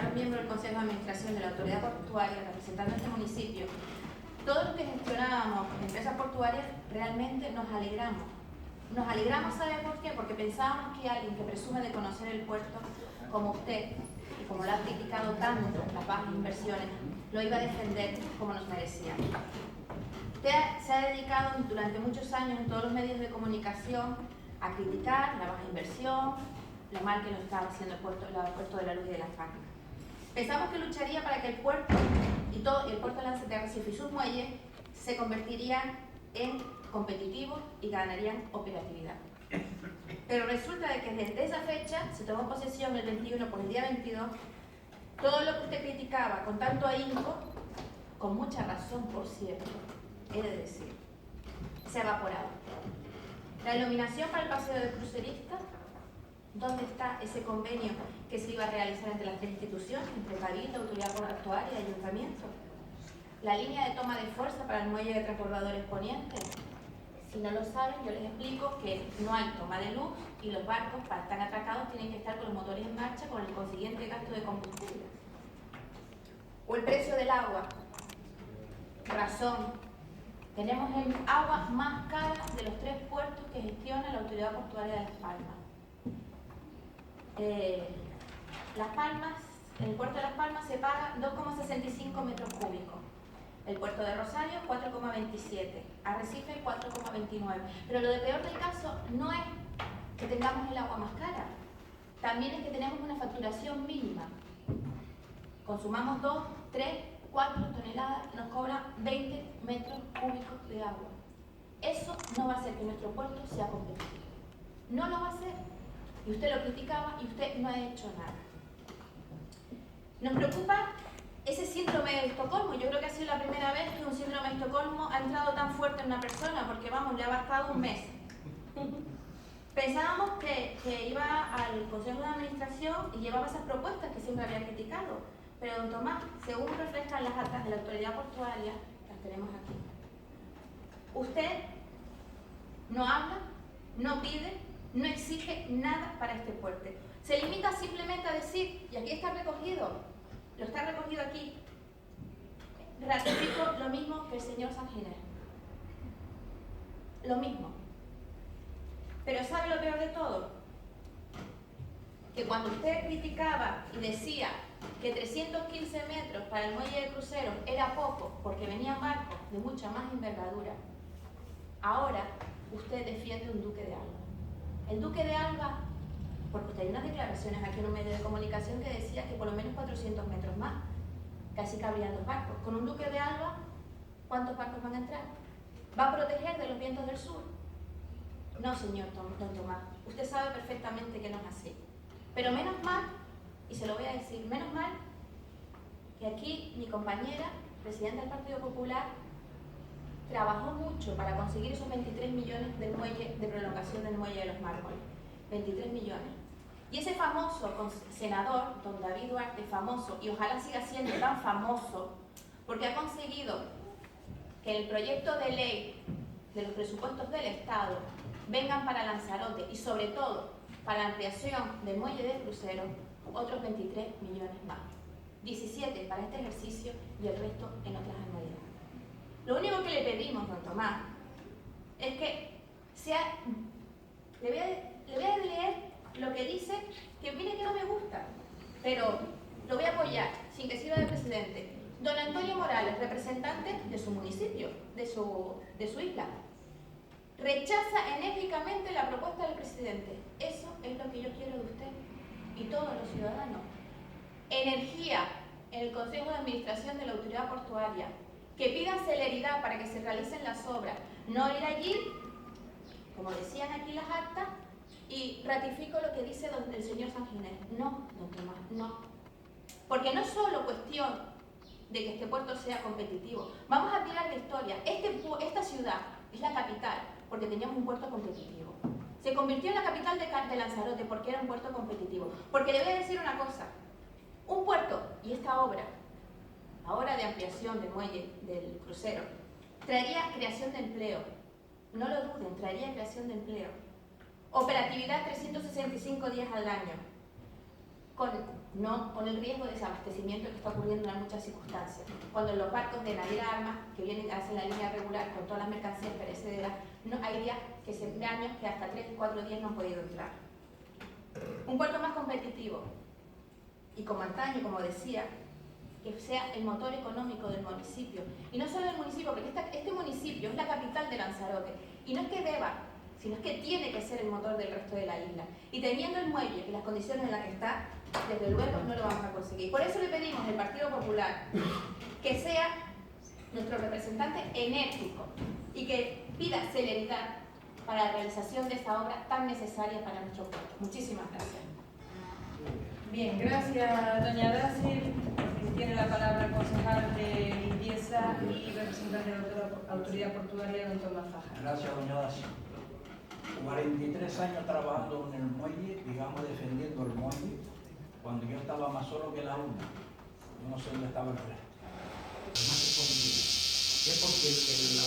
señores miembros del Consejo de Administración de la Autoridad Portuaria, representando a este municipio, todos los que gestionábamos empresas portuarias realmente nos alegramos. Nos alegramos, ¿sabe por qué? Porque pensábamos que alguien que presume de conocer el puerto como usted, y como lo ha criticado tanto las bajas inversiones, lo iba a defender como nos merecía. Usted se ha dedicado durante muchos años en todos los medios de comunicación a criticar la baja inversión, lo mal que lo estaba haciendo el puerto de la Luz y de Las Palmas. Pensamos que lucharía para que el puerto y todo el puerto de Lanzarote, Arrecife y sus muelles se convertirían en competitivos y ganarían operatividad. Pero resulta de que desde esa fecha se tomó posesión el 21 por el día 22, todo lo que usted criticaba con tanto ahínco, con mucha razón por cierto, he de decir, se ha evaporado. La iluminación para el paseo de cruceristas, ¿dónde está ese convenio que se iba a realizar entre las tres instituciones, entre Cabildo, Autoridad Portuaria y Ayuntamiento? La línea de toma de fuerza para el muelle de transbordadores Poniente. Si no lo saben, yo les explico que no hay toma de luz y los barcos, para estar atracados, tienen que estar con los motores en marcha con el consiguiente gasto de combustible. O el precio del agua. Razón. Tenemos el agua más cara de los 3 puertos que gestiona la Autoridad Portuaria de Las Palmas. Las Palmas, en el puerto de Las Palmas se paga 2,65 metros cúbicos. El puerto de Rosario 4,27, Arrecife 4,29. Pero lo de peor del caso no es que tengamos el agua más cara, también es que tenemos una facturación mínima. Consumamos 2, 3, 4 toneladas, nos cobran 20 metros cúbicos de agua. Eso no va a hacer que nuestro puerto sea competitivo. No lo va a hacer. Y usted lo criticaba y usted no ha hecho nada. Nos preocupa ese síndrome de Estocolmo. Yo creo que ha sido la primera vez que un síndrome de Estocolmo ha entrado tan fuerte en una persona, porque vamos, le ha bastado un mes. Pensábamos que iba al Consejo de Administración y llevaba esas propuestas que siempre había criticado. Pero don Tomás, según reflejan las actas de la Autoridad Portuaria, las tenemos aquí. Usted no habla, no pide, no exige nada para este puerto. Se limita simplemente a decir, y aquí está recogido, lo está recogido aquí, ratifico lo mismo que el señor San Ginés. Lo mismo. Pero ¿sabe lo peor de todo? Que cuando usted criticaba y decía que 315 metros para el muelle de cruceros era poco porque venían barcos de mucha más envergadura, ahora usted defiende un Duque de Alba. El Duque de Alba, porque hay unas declaraciones aquí en un medio de comunicación que decía que por lo menos 400 metros más, casi cabrían 2 barcos. Con un Duque de Alba, ¿cuántos barcos van a entrar? ¿Va a proteger de los vientos del sur? No, señor don Tomás, usted sabe perfectamente que no es así. Pero menos mal, y se lo voy a decir, menos mal que aquí mi compañera, presidenta del Partido Popular, trabajó mucho para conseguir esos 23 millones del muelle, de prolongación del muelle de los Mármoles. 23 millones. Y ese famoso senador, don David Duarte, famoso, y ojalá siga siendo tan famoso, porque ha conseguido que el proyecto de ley de los presupuestos del Estado vengan para Lanzarote y sobre todo para la ampliación del muelle de crucero, otros 23 millones más. 17 para este ejercicio y el resto en otras anualidades. Lo único que le pedimos, don Tomás, es que le voy a leer lo que dice, que mire que no me gusta, pero lo voy a apoyar, sin que sirva de precedente. Don Antonio Morales, representante de su municipio, de su isla, rechaza enérgicamente la propuesta del presidente. Eso es lo que yo quiero de usted y todos los ciudadanos. Energía en el Consejo de Administración de la Autoridad Portuaria, que pidan celeridad para que se realicen las obras, no ir allí, como decían aquí las actas, y ratifico lo que dice el señor San Ginés. No, don Tomás, no. Porque no es solo cuestión de que este puerto sea competitivo. Vamos a tirar de historia. Esta ciudad es la capital porque teníamos un puerto competitivo. Se convirtió en la capital de Lanzarote porque era un puerto competitivo. Porque le voy a decir una cosa. Un puerto y esta obra, ahora de ampliación del muelle del crucero, traería creación de empleo. No lo duden, traería creación de empleo. Operatividad 365 días al año. no con el riesgo de desabastecimiento que está ocurriendo en muchas circunstancias. Cuando los barcos de naviera armas que vienen hacen la línea regular con todas las mercancías perecederas, no, hay días que se años que hasta 3 y 4 días no han podido entrar. Un puerto más competitivo y como antaño, como decía, que sea el motor económico del municipio. Y no solo del municipio, porque este municipio es la capital de Lanzarote. Y no es que deba, sino es que tiene que ser el motor del resto de la isla. Y teniendo el muelle y las condiciones en las que está, desde luego no lo vamos a conseguir. Por eso le pedimos al Partido Popular que sea nuestro representante enérgico y que pida celeridad para la realización de esta obra tan necesaria para nuestro pueblo. Muchísimas gracias. Bien, gracias doña Daci. Tiene la palabra el concejal de limpieza y representante de la autoridad portuaria, don Tomás Faja. Gracias, doña Daci. 43 años trabajando en el muelle, digamos defendiendo el muelle, cuando yo estaba más solo que la una. Yo no sé dónde estaba el resto. Además es porque la